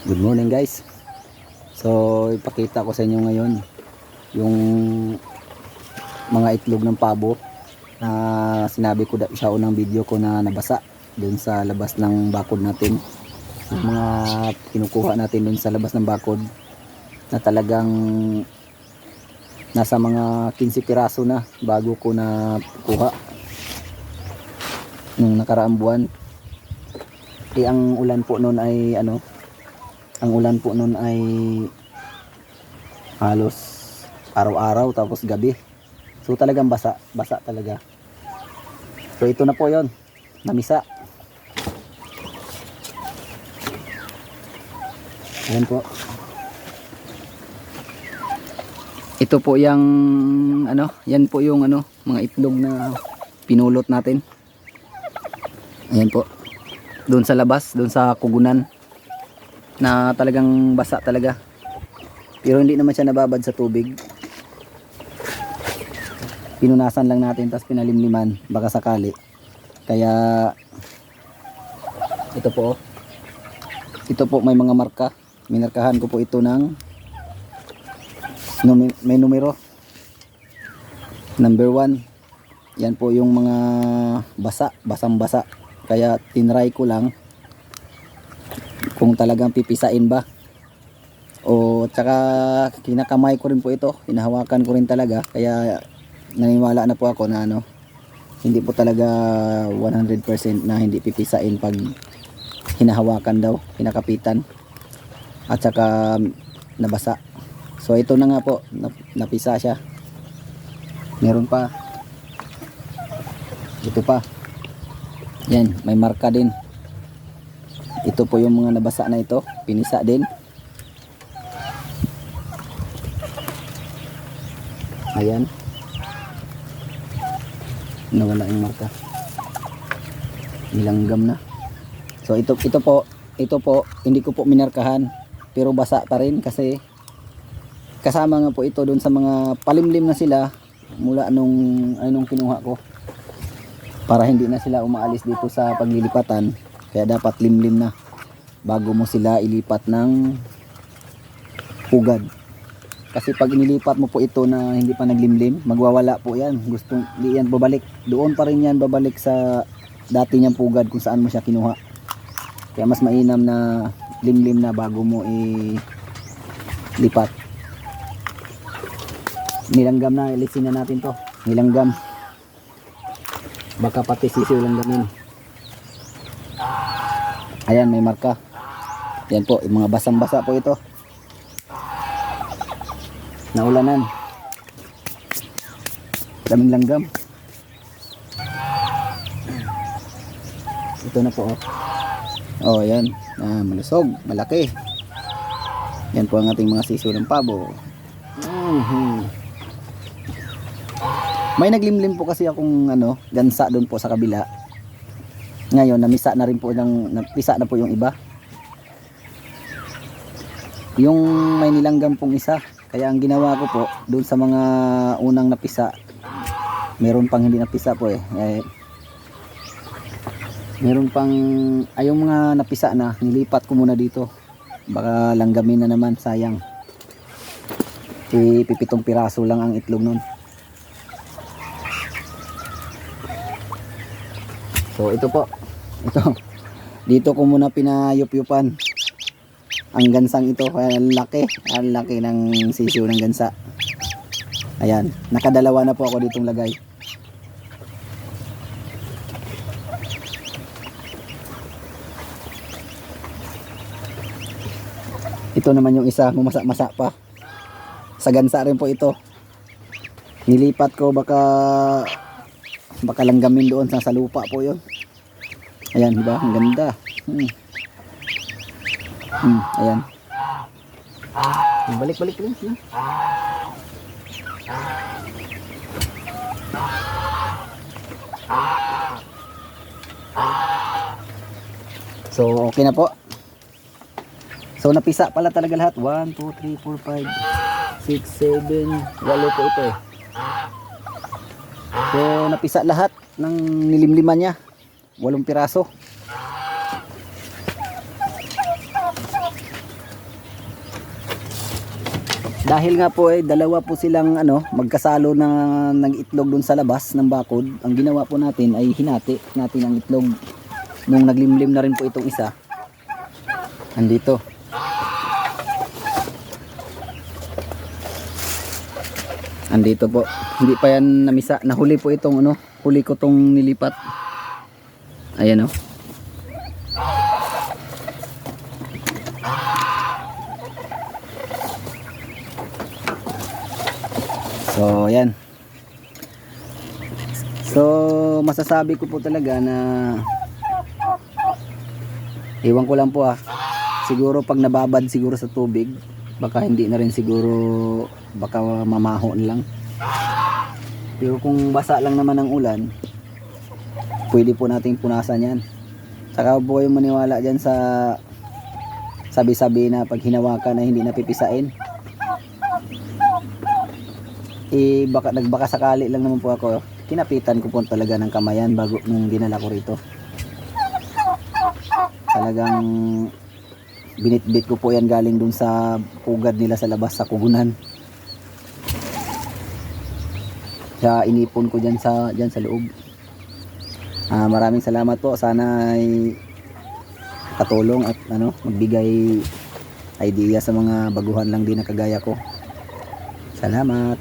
Good morning guys. So ipakita ko sa inyo ngayon yung mga itlog ng pabo na sinabi ko sa unang video ko na nabasa dun sa labas ng bakod natin. Yung mga kinukuha natin dun sa labas ng bakod na talagang nasa mga 15 piraso na bago ko na kuha nung nakaraang buwan. Ang ulan po noon ay halos araw-araw tapos gabi. So talagang basa talaga. So ito na po 'yon. Namisa. Ayan po. Ito po yung yan po yung mga itlog na pinulot natin. Ayan po. Doon sa labas, doon sa kugunan na talagang basa talaga, pero hindi naman siya nababad sa tubig. Pinunasan lang natin tapos pinalimliman baka sakali. Kaya ito po may mga marka. Minarkahan ko po ito ng may numero number 1. Yan po yung mga basang basa, kaya tinry ko lang kung talagang pipisain ba. O tsaka kinakamay ko rin po ito, hinahawakan ko rin talaga, kaya naniniwala na po ako na hindi po talaga 100% na hindi pipisain pag hinahawakan daw, hinakapitan at tsaka nabasa. So ito na nga po, napisa siya. Meron pa, ito pa, yan, may marka din. Ito po yung mga nabasa na ito, pinisa din. Ayan, nawala yung marka, nilanggam na. So ito po hindi ko po minarkahan, pero basa pa rin kasi kasama nga po ito doon sa mga palimlim na sila mula nung kinuha ko, para hindi na sila umaalis dito sa paglilipatan. Kaya dapat limlim na bago mo sila ilipat ng pugad. Kasi pag inilipat mo po ito na hindi pa naglimlim, magwawala po yan. Di yan babalik. Doon pa rin yan babalik sa dati niyang pugad kung saan mo siya kinuha. Kaya mas mainam na limlim na bago mo ilipat. Nilanggam na, ilisin na natin to. Nilanggam. Baka pati sisiw lang gamin. Ayan, may marka. Yan po, yung mga basang-basa po ito. Naulanan. Daming langgam. Ito na po, oh. Oh, yan. Malusog, malaki. Yan po ang ating mga sisiw ng pabo. May naglimlim po kasi akong gansa doon po sa kabila. Ngayon napisa na po yung iba. Yung may nilanggam pong isa. Kaya ang ginawa ko po doon sa mga unang napisa, meron pang hindi napisa po meron pang yung mga napisa na, nilipat ko muna dito. Baka langgamin na naman, sayang. 7 piraso lang ang itlog nun. So ito po, dito ko muna pinayup-yupan ang gansang ito. Ang laki ng sisiw ng gansa. Ayan, nakadalawa na po ako ditong lagay. Ito naman yung isa, mumasa-masa pa. Sa gansa rin po ito. Nilipat ko, baka langgamin doon sa lupa po yun. Ayan, diba? Ang ganda. Ayan. Balik rin siya. So okay na po. So napisa pala talaga lahat. 1, 2, 3, 4, 5, 6, 7, 8 po ito . So napisa lahat ng nilimliman niya. 8 piraso. Dahil nga po dalawa po silang magkasalo na nag-itlog dun sa labas ng bakod. Ang ginawa po natin ay hinati natin ang itlog. Nung naglimlim na rin po itong isa. Andito. Andito po. Hindi pa yan namisa. Nahuli po itong huli ko tong nilipat. Ayan So, yan. So, masasabi ko po talaga na iwan ko lang po siguro pag nababad siguro sa tubig, baka hindi na rin siguro, baka mamahon lang. Pero kung basa lang naman ang ulan, pwede po nating punasan yan. Saka po yung maniwala dyan sa sabi-sabi na pag hinawakan na hindi napipisain. Nagbaka sakali lang naman po ako, kinapitan ko po talaga ng kamayan bago nung dinala ko rito. Talagang binitbit ko po yan galing dun sa pugad nila sa labas sa kugunan. Kaya inipon ko dyan sa loob. Maraming salamat po, sana ay katulong at magbigay idea sa mga baguhan lang din na kagaya ko. Salamat.